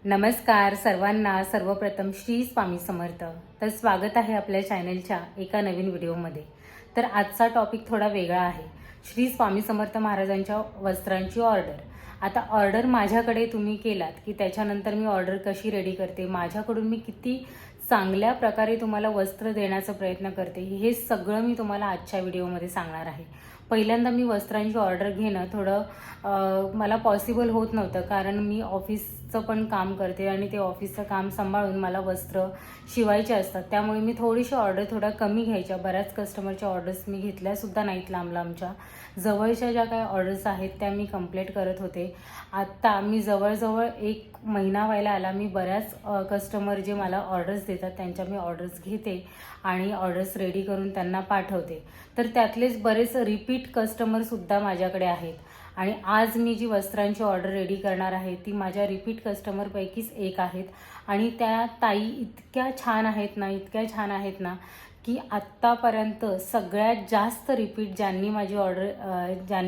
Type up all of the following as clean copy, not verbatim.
नमस्कार सर्वांना. सर्वप्रथम श्री स्वामी समर्थ. तर स्वागत आहे आपल्या चॅनलच्या एका नवीन व्हिडिओमध्ये. तर आजचा टॉपिक थोडा वेगळा आहे. श्री स्वामी समर्थ महाराजांच्या वस्त्रांची ऑर्डर. आता ऑर्डर माझ्याकडे तुम्ही केलात की त्याच्यानंतर मी ऑर्डर कशी रेडी करते, माझ्याकडून मी किती चांगल्या प्रकारे तुम्हाला वस्त्र देण्याचा प्रयत्न करते, हे सगळं मी तुम्हाला आजच्या व्हिडिओमध्ये सांगणार आहे. पहिल्यांदा मी वस्त्रांची ऑर्डर घेणं थोडं मला पॉसिबल होत नव्हतं, कारण मी ऑफिसचं पण काम करते आणि ते ऑफिसचं काम सांभाळून मला वस्त्र शिवायचे असतात. त्यामुळे मी थोडीशी ऑर्डर थोडा कमी घ्यायच्या. बऱ्याच कस्टमरच्या ऑर्डर्स मी घेतल्यासुद्धा नाहीत. लांब लांबच्या जवळच्या ज्या काही ऑर्डर्स आहेत त्या मी कंप्लीट करत होते. आत्ता मी जवळजवळ 1 महिना व्हायला आला. मी बऱ्याच कस्टमर जे मला ऑर्डर्स देतात त्यांच्या मी ऑर्डर्स घेते आणि ऑर्डर्स रेडी करून त्यांना पाठवते. तर त्यातलेच बरेच रिपीट कस्टमरसुद्धा माझ्याकडे आहेत. आणि आज मी जी वस्त्रांची ऑर्डर रेडी करणार आहे ती माझ्या रिपीट कस्टमरपैकीच एक आहेत. आणि त्या ताई इतक्या छान आहेत ना, इतक्या छान आहेत ना, की आत्तापर्यंत सगळ्यात जास्त रिपीट ज्यांनी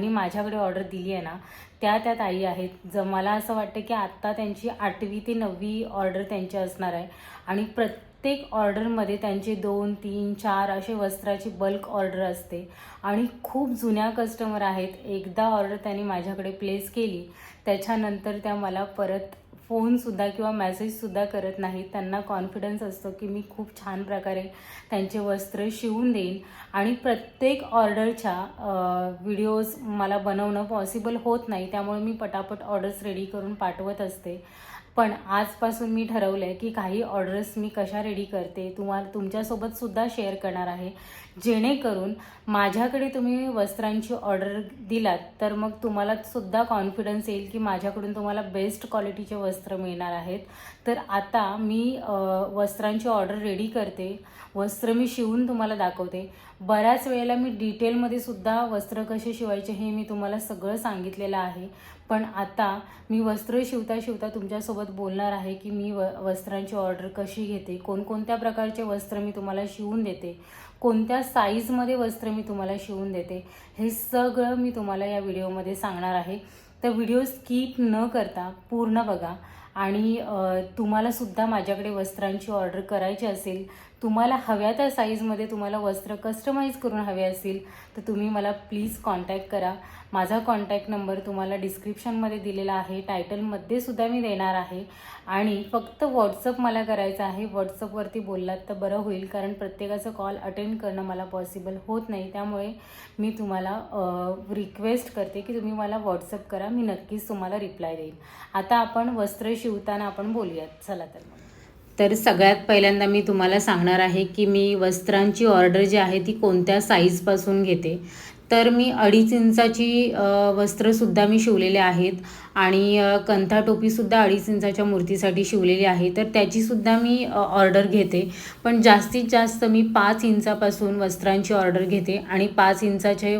माझ्याकडे ऑर्डर दिली आहे ना, त्या ताई आहेत. मला असं वाटतं की आत्ता त्यांची 8वी ते 9वी ऑर्डर त्यांची असणार आहे. आणि प्रत्येक ऑर्डरमध्ये त्यांचे 2, 3, 4 असे वस्त्राची बल्क ऑर्डर असते. आणि खूप जुन्या कस्टमर आहेत. एकदा ऑर्डर त्यांनी माझ्याकडे प्लेस केली त्याच्यानंतर त्या मला परत फोनसुद्धा किंवा मेसेजसुद्धा करत नाहीत. त्यांना कॉन्फिडन्स असतो की मी खूप छान प्रकारे त्यांचे वस्त्र शिवून देईन. आणि प्रत्येक ऑर्डरच्या व्हिडिओज मला बनवणं पॉसिबल होत नाही, त्यामुळे मी पटापट ऑर्डर्स रेडी करून पाठवत असते. पण आजपासून मी ठरवलं आहे की काही ऑर्डर्स मी कशा रेडी करते तुमच्यासोबतसुद्धा शेअर करणार आहे, जेणेकरून माझ्याकडे तुम्ही वस्त्रांची ऑर्डर दिलात तर मग तुम्हालासुद्धा कॉन्फिडन्स येईल की माझ्याकडून तुम्हाला बेस्ट क्वालिटीचे वस्त्र मिळणार आहेत. तर आता मी वस्त्रांची ऑर्डर रेडी करते, वस्त्र मी शिवून तुम्हाला दाखवते. बऱ्याच वेळेला मी डिटेलमध्ये सुद्धा वस्त्र कसे शिवायचे हे मी तुम्हाला सगळं सांगितलेलं आहे. पण आता मी वस्त्र शिवता तुमच्यासोबत बोलणार आहे की मी वस्त्रांची ऑर्डर कशी घेते, कोणकोणत्या प्रकारचे वस्त्र मी तुम्हाला शिवून देते, कोणत्या साईजमध्ये वस्त्र मी तुम्हाला शिवून देते, हे सगळं मी तुम्हाला या व्हिडिओमध्ये सांगणार आहे. तर व्हिडिओ स्किप न करता पूर्ण बघा. आणि तुम्हालासुद्धा माझ्याकडे वस्त्रांची ऑर्डर करायची असेल, तुम्हाला हव्या त्या साईजमध्ये तुम्हाला वस्त्र कस्टमाइज करून हवे असतील तर तुम्ही मला प्लीज कॉन्टॅक्ट करा. माझा कॉन्टॅक्ट नंबर तुम्हाला डिस्क्रिप्शनमध्ये दिलेला आहे, टायटलमध्ये सुद्धा मी देणार आहे. आणि फक्त व्हॉट्सअप मला करायचं आहे. व्हॉट्सअपवरती बोललात तर बरं होईल, कारण प्रत्येकाचं कॉल अटेंड करणं मला पॉसिबल होत नाही. त्यामुळे मी तुम्हाला रिक्वेस्ट करते की तुम्ही मला व्हॉट्सअप करा, मी नक्कीच तुम्हाला रिप्लाय देईन. आता आपण वस्त्र शिवताना आपण बोलूयात. चला तर मग. तर सगळ्यात पहिल्यांदा मी तुम्हाला सांगणार आहे की मी वस्त्रांची ऑर्डर जी आहे ती कोणत्या साईजपासून घेते. तर मी 2.5 इंचाची वस्त्रसुद्धा मी शिवलेले आहेत आणि कंथा टोपीसुद्धा 2.5 इंचाच्या मूर्तीसाठी शिवलेली आहे. तर त्याचीसुद्धा मी ऑर्डर घेते. पण जास्तीत जास्त मी 5 इंचापासून वस्त्रांची ऑर्डर घेते. आणि 5 इंचाचे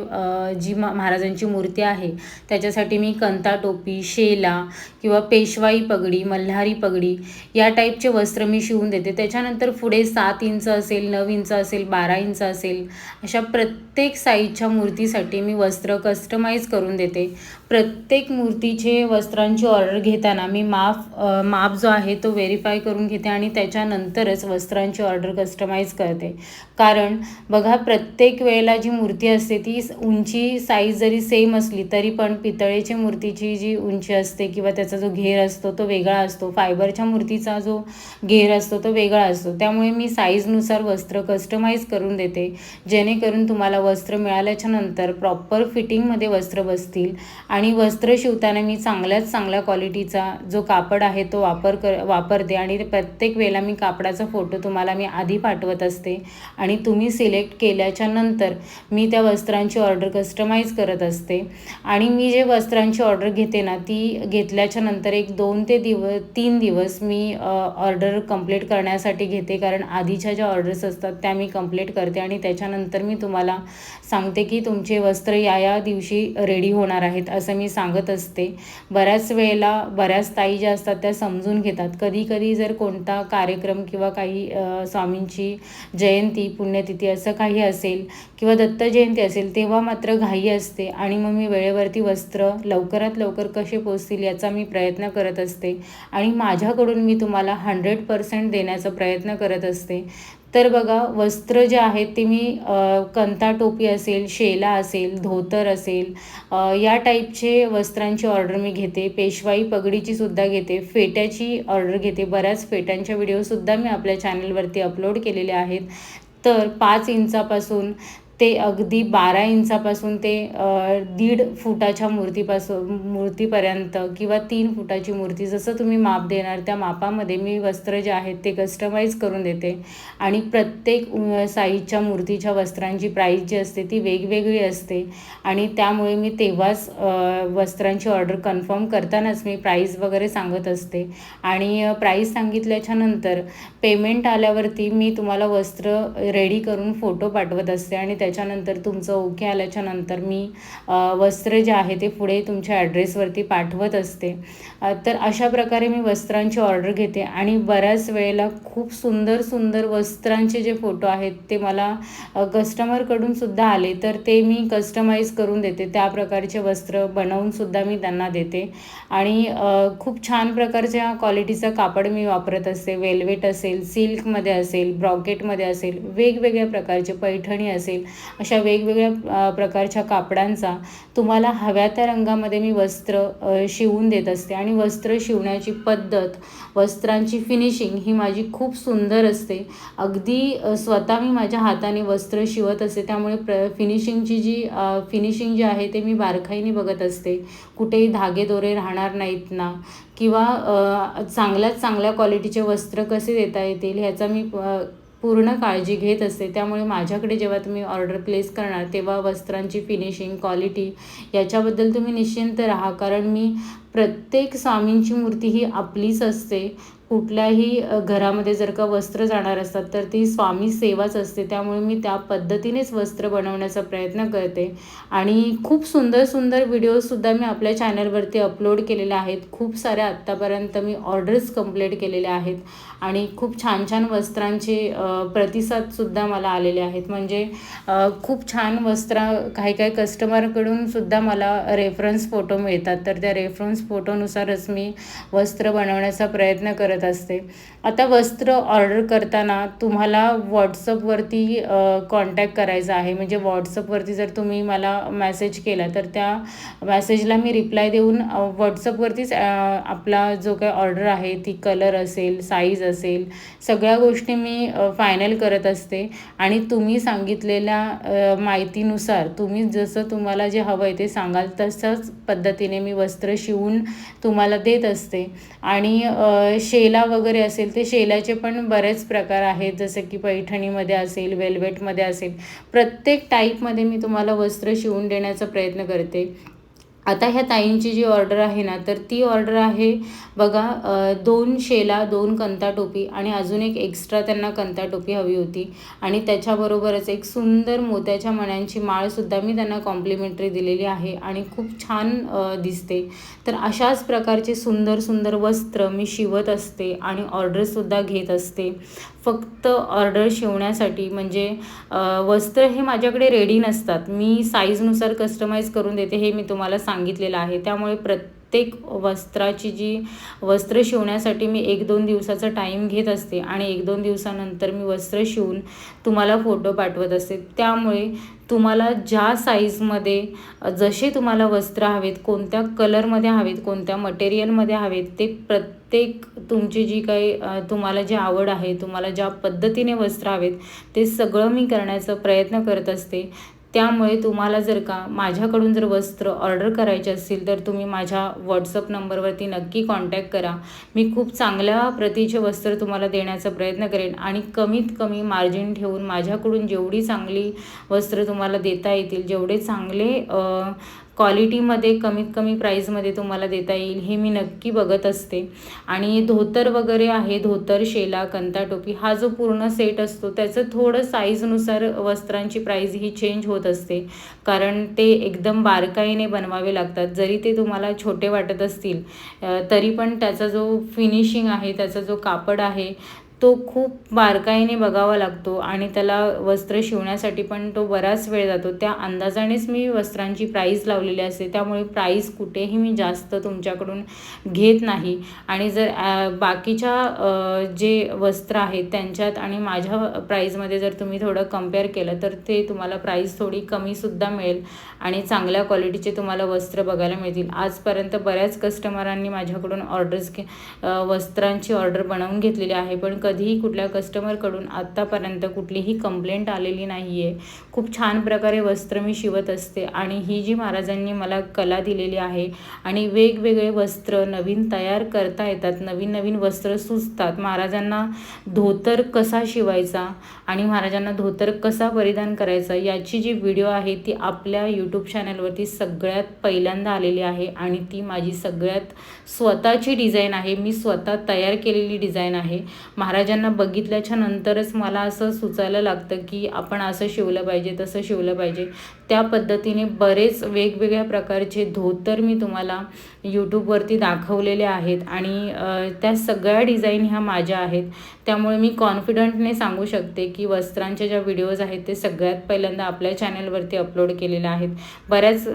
जी महाराजांची मूर्ती आहे त्याच्यासाठी मी कंथा टोपी, शेला किंवा पेशवाई पगडी, मल्हारी पगडी या टाईपचे वस्त्र मी शिवून देते. त्याच्यानंतर पुढे 7 इंच असेल, 9 इंच असेल, 12 इंच असेल, अशा प्रत्येक साईजच्या मूर्तीसाठी मी वस्त्र कस्टमाइज करून देते. प्रत्येक मूर्तीचे वस्त्रांची ऑर्डर घेताना मी माप जो आहे तो व्हेरीफाय करून घेते आणि त्याच्यानंतरच वस्त्रांची ऑर्डर कस्टमाइज करते. कारण बघा, प्रत्येक वेळेला जी मूर्ती असते ती उंची साईज जरी सेम असली तरी पण पितळेच्या मूर्तीची जी उंची असते किंवा त्याचा जो घेर असतो तो वेगळा असतो, फायबरच्या मूर्तीचा जो घेर असतो तो वेगळा असतो. त्यामुळे मी साईजनुसार वस्त्र कस्टमाइज करून देते, जेणेकरून तुम्हाला वस्त्र मिळाल्याच्या नंतर प्रॉपर फिटिंगमध्ये वस्त्र बसतील. आणि वस्त्र शिवताना मी चांगल्यात चांगल्या क्वालिटीचा जो कापड आहे तो वापरते. आणि प्रत्येक वेळेला मी कापडाचा फोटो तुम्हाला मी आधी पाठवत असते आणि तुम्ही सिलेक्ट केल्याच्या नंतर मी त्या वस्त्रांची ऑर्डर कस्टमाइज करत असते. आणि मी जे वस्त्रांची ऑर्डर घेते ना, ती घेतल्याच्या नंतर 2 ते 3 दिवस मी ऑर्डर कंप्लीट करण्यासाठी घेते. कारण आधीच्या ज्या ऑर्डर्स असतात त्या मी कंप्लीट करते आणि त्याच्यानंतर मी तुम्हाला सांगते की तुमचे वस्त्र या दिवशी रेडी होणार आहेत, असं असं मी सांगत असते. बऱ्याच वेळेला बऱ्याच ताई ज्या असतात त्या समजून घेतात. कधी कधी जर कोणता कार्यक्रम किंवा काही स्वामींची जयंती पुण्यतिथी असं काही असेल किंवा दत्त जयंती असेल तेव्हा मात्र घाई असते आणि मग मी वेळेवरती वस्त्र लवकरात लवकर कसे पोचतील याचा मी प्रयत्न करत असते आणि माझ्याकडून मी तुम्हाला 100% देण्याचा प्रयत्न करत असते. तर बघा, वस्त्र जे आहेत ते मी कंता टोपी असेल, शेला असेल, धोतर असेल, या टाईपचे वस्त्रांची ऑर्डर मी घेते. पेशवाई पगडीची सुद्धा घेते, फेट्याची ऑर्डर घेते. बऱ्याच फेट्यांच्या व्हिडिओसुद्धा मी आपल्या चॅनलवरती अपलोड केलेले आहेत. तर 5 इंचापासून ते अगदी 12 इंचापासून ते 1.5 फुटाच्या मूर्तीपर्यंत किंवा 3 फुटाची मूर्ती, जसं तुम्ही माप देणार त्या मापामध्ये मी वस्त्र जे आहेत ते कस्टमाइज करून देते. आणि प्रत्येक साईजच्या मूर्तीच्या वस्त्रांची प्राईस जी असते ती वेगवेगळी असते आणि त्यामुळे मी तेव्हाच वस्त्रांची ऑर्डर कन्फर्म करतानाच मी प्राईस वगैरे सांगत असते. आणि प्राईस सांगितल्याच्यानंतर पेमेंट आल्यावरती मी तुम्हाला वस्त्र रेडी करून फोटो पाठवत असते आणि त्याच्यानंतर तुमचं ओके आल्याच्यानंतर मी वस्त्र जे आहे ते पुढे तुमच्या ॲड्रेसवरती पाठवत असते. तर अशा प्रकारे मी वस्त्रांची ऑर्डर घेते आणि बऱ्याच वेळेला खूप सुंदर सुंदर वस्त्रांचे जे फोटो आहेत ते मला कस्टमरकडून सुद्धा आले तर ते मी कस्टमाइज करून देते. त्या प्रकारचे वस्त्र बनवूनसुद्धा मी त्यांना देते आणि खूप छान प्रकारच्या क्वालिटीचं कापड मी वापरत असते. वेल्वेट असेल, सिल्कमध्ये असेल, ब्रॉकेटमध्ये असेल, वेगवेगळ्या प्रकारचे पैठणी असेल, अशा वेगवेगळ्या प्रकारच्या कापडांचा तुम्हाला हव्या त्या रंगामध्ये मी वस्त्र शिवून देत असते. आणि वस्त्र शिवण्याची पद्धत, वस्त्रांची फिनिशिंग ही माझी खूप सुंदर असते. अगदी स्वतः मी माझ्या हाताने वस्त्र शिवत असते, त्यामुळे फिनिशिंग जी आहे ते मी बारकाईने बघत असते. कुठेही धागेदोरे राहणार नाहीत ना, किंवा चांगल्यात चांगल्या क्वालिटीचे वस्त्र कसे देता येतील ह्याचा मी पूर्ण काळजी घेत असते. त्यामुळे माझ्याकडे जेव्हा तुम्ही ऑर्डर प्लेस करणार तेव्हा वस्त्रांची फिनिशिंग, क्वालिटी याच्याबद्दल तुम्ही निश्चिंत राहा. कारण मी प्रत्येक स्वामींची मूर्ती ही आपलीच असते. कुठल्याही घरामध्ये जर का वस्त्र जाणार असतात तर ती स्वामी सेवाच असते. त्यामुळे मी त्या पद्धतीनेच वस्त्र बनवण्याचा प्रयत्न करते आणि खूप सुंदर सुंदर व्हिडिओसुद्धा मी आपल्या चॅनलवरती अपलोड केलेले आहेत. खूप साऱ्या आत्तापर्यंत मी ऑर्डर्स कंप्लीट केलेल्या आहेत आणि खूप छान छान वस्त्रांचे प्रतिसादसुद्धा मला आलेले आहेत. म्हणजे खूप छान काही काही कस्टमरकडून सुद्धा मला रेफरन्स फोटो मिळतात. तर त्या रेफरन्स फोटोनुसारच मी वस्त्र बनवण्याचा प्रयत्न करत असते. आता वस्त्र ऑर्डर करताना तुम्हाला व्हॉट्सअपवरती कॉन्टॅक्ट करायचा आहे. म्हणजे व्हॉट्सअपवरती जर तुम्ही मला मेसेज केला तर त्या मेसेजला मी रिप्लाय देऊन व्हॉट्सअपवरतीच आपला जो काही ऑर्डर आहे ती कलर असेल, साईज असेल, सगळ्या गोष्टी मी फायनल करत असते. आणि तुम्ही सांगितलेल्या माहितीनुसार तुम्ही जसं तुम्हाला जे हवं आहे ते सांगाल तसंच पद्धतीने मी वस्त्र शिवून तुम्हाला देत असते. आणि शेला वगैरे असेल ते शेलाचे पण बरेच प्रकार आहेत, जसं की पैठणीमध्ये असेल, वेल्वेटमध्ये असेल, प्रत्येक टाईपमध्ये मी तुम्हाला वस्त्र शिवून देण्याचा प्रयत्न करते. आता ह्या ताईंची जी ऑर्डर आहे ना, तर ती ऑर्डर आहे बघा, 2 शेला, 2 कंता टोपी आणि अजून एक एक्स्ट्रा त्यांना कंता टोपी हवी होती. आणि त्याच्याबरोबरच एक सुंदर मोत्याच्या मण्यांची माळसुद्धा मी त्यांना कॉम्प्लिमेंटरी दिलेली आहे आणि खूप छान दिसते. तर अशाच प्रकारचे सुंदर सुंदर वस्त्र मी शिवत असते आणि ऑर्डरसुद्धा घेत असते. फक्त ऑर्डर शिवण्यासाठी, म्हणजे वस्त्र हे माझ्याकडे रेडी नसतात. मी साईजनुसार कस्टमाइज करून देते, हे मी तुम्हाला सांगितलेलं आहे. त्यामुळे प्रत्येक वस्त्र शिवण्यासाठी मी 1-2 दिवसाचा टाईम घेत असते आणि 1-2 दिवसानंतर मी वस्त्र शिवून तुम्हाला फोटो पाठवत असते. त्यामुळे तुम्हाला ज्या साईजमध्ये जसे तुम्हाला वस्त्र हवेत, कोणत्या कलरमध्ये हवेत, कोणत्या मटेरियलमध्ये हवेत, ते प्रत्येक तुमची जी काही तुम्हाला जी आवड आहे, तुम्हाला ज्या पद्धतीने वस्त्र हवेत ते सगळं मी करण्याचा प्रयत्न करत असते. त्यामुळे तुम्हाला जर का माझ्याकडून जर वस्त्र ऑर्डर करायचे असतील तर तुम्ही माझ्या व्हॉट्सअप नंबरवरती नक्की कॉन्टॅक्ट करा. मी खूप चांगल्या प्रतीचे वस्त्र तुम्हाला देण्याचा प्रयत्न करेन आणि कमीत कमी मार्जिन ठेवून माझ्याकडून जेवढी चांगली वस्त्र तुम्हाला देता येतील, जेवढे चांगले क्वालिटीमध्ये कमीत कमी प्राईजमध्ये तुम्हाला देता येईल हे मी नक्की बघत असते. आणि धोतर वगैरे आहे, धोतर, शेला, कंता टोपी हा जो पूर्ण सेट असतो त्याचं थोडं साईजनुसार वस्त्रांची प्राईज ही चेंज होत असते, कारण ते एकदम बारकाईने बनवावे लागतात. जरी ते तुम्हाला छोटे वाटत असतील तरी पण त्याचा जो फिनिशिंग आहे, त्याचा जो कापड आहे तो खूप बारकाईने बघावा लागतो आणि त्याला वस्त्र शिवण्यासाठी पण तो बराच वेळ जातो. त्या अंदाजानेच मी वस्त्रांची प्राईस लावलेली असते, त्यामुळे प्राईस कुठेही मी जास्त तुमच्याकडून घेत नाही. आणि जर बाकीच्या जे वस्त्र आहेत त्यांच्यात आणि माझ्या प्राईजमध्ये जर तुम्ही थोडं कंपेअर केलं तर ते तुम्हाला प्राईस थोडी कमीसुद्धा मिळेल आणि चांगल्या क्वालिटीचे तुम्हाला वस्त्र बघायला मिळतील. आजपर्यंत बऱ्याच कस्टमरांनी माझ्याकडून वस्त्रांची ऑर्डर बनवून घेतलेली आहे, पण कधीही कुठल्या कस्टमरकडून आत्तापर्यंत कुठलीही कंप्लेंट आलेली नाही आहे. खूप छान प्रकारे वस्त्र मी शिवत असते आणि ही जी महाराजांनी मला कला दिलेली आहे आणि वेगवेगळे वस्त्र नवीन तयार करता येतात, नवीन नवीन वस्त्र सुचतात. महाराजांना धोतर कसा शिवायचा आणि महाराजांना धोतर कसा परिधान करायचा याची जी व्हिडिओ आहे ती आपल्या यूट्यूब चॅनलवरती सगळ्यात पहिल्यांदा आलेली आहे आणि ती माझी सगळ्यात स्वतःची डिझाईन आहे. मी स्वतः तयार केलेली डिझाईन आहे. महाराजांना बघितल्याच्या नंतरच मला असं सुचायला लागतं की आपण असं शिवलं पाहिजे, तसं शिवलं पाहिजे. त्या पद्धतीने बरेच वेगवेगळ्या प्रकारचे धोतर मी तुम्हाला यूट्यूबवरती दाखवलेले आहेत आणि त्या सगळ्या डिझाईन ह्या माझ्या आहेत. त्यामुळे मी कॉन्फिडंटने सांगू शकते की वस्त्रांच्या ज्या व्हिडिओज आहेत ते सगळ्यात पहिल्यांदा आपल्या चॅनलवरती अपलोड केलेल्या आहेत. बऱ्याच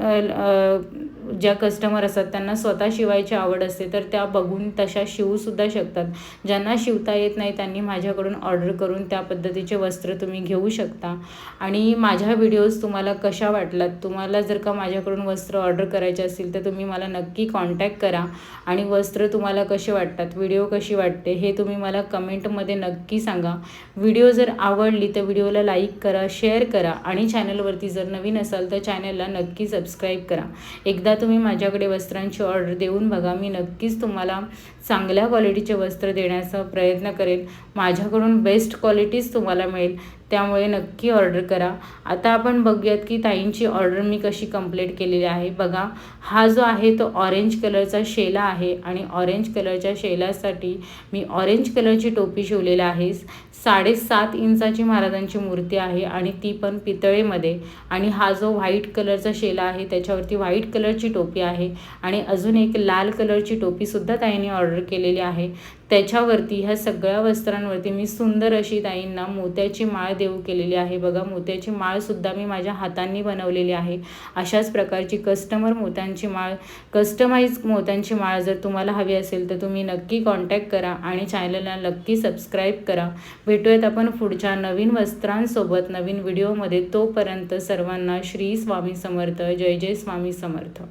ज्या कस्टमर असतात त्यांना स्वतः शिवायची आवड असते, तर त्या बघून तशा शिवूसुद्धा शकतात. ज्यांना शिवता येत नाही त्यांनी माझ्याकडून ऑर्डर करून त्या पद्धतीचे वस्त्र तुम्ही घेऊ शकता. आणि माझ्या व्हिडिओज तुम्हाला कशा वाटलात, तुम्हाला जर का माझ्याकडून वस्त्र ऑर्डर करायचे असतील तर तुम्ही मला नक्की कॉन्टॅक्ट करा आणि वस्त्र तुम्हाला कसे वाटतात, व्हिडिओ कशी वाटते हे तुम्ही मला कमेंटमध्ये नक्की सांगा. व्हिडिओ जर आवडली तर व्हिडिओला लाईक करा, शेअर करा आणि चॅनलवरती जर नवीन असाल तर चॅनलला नक्की सबस्क्राईब करा. एकदा तुम्ही माझ्याकडे वस्त्रांची ऑर्डर देऊन बघा, मी नक्कीच तुम्हाला चांगल्या क्वालिटीचे वस्त्र देण्याचा प्रयत्न करेन. माझ्याकडून बेस्ट क्वालिटीज तुम्हाला मिळेल, त्यामुळे नक्की ऑर्डर करा. आता आपण बघूयात की ताईंची ऑर्डर मी कशी कंप्लीट केलेली आहे. बघा, हा जो आहे तो ऑरेंज कलरचा शेला आहे आणि ऑरेंज कलरच्या शेलासाठी मी ऑरेंज कलरची टोपी शिवलेली आहे. 7.5 इंचाची महाराजांची मूर्ती आहे आणि ती पण पितळेमध्ये. आणि हा जो व्हाईट कलरचा शेला आहे त्याच्यावरती व्हाईट कलरची टोपी आहे आणि अजून एक लाल कलरची टोपीसुद्धा ताईंनी ऑर्डर केलेली आहे. त्याच्यावरती ह्या सगळ्या वस्त्रांवरती मी सुंदर अशी ताईंना मोत्याची माळ देऊ केलेली आहे. बघा, मोत्याची माळसुद्धा मी माझ्या हातांनी बनवलेली आहे. अशाच प्रकारची कस्टमाइज मोत्यांची माळ जर तुम्हाला हवी असेल तर तुम्ही नक्की कॉन्टॅक्ट करा आणि चॅनलला नक्की सबस्क्राईब करा. भेटूयात आपण पुढच्या नवीन वस्त्रांसोबत नवीन व्हिडिओमध्ये. तोपर्यंत सर्वांना श्री स्वामी समर्थ. जय जय स्वामी समर्थ.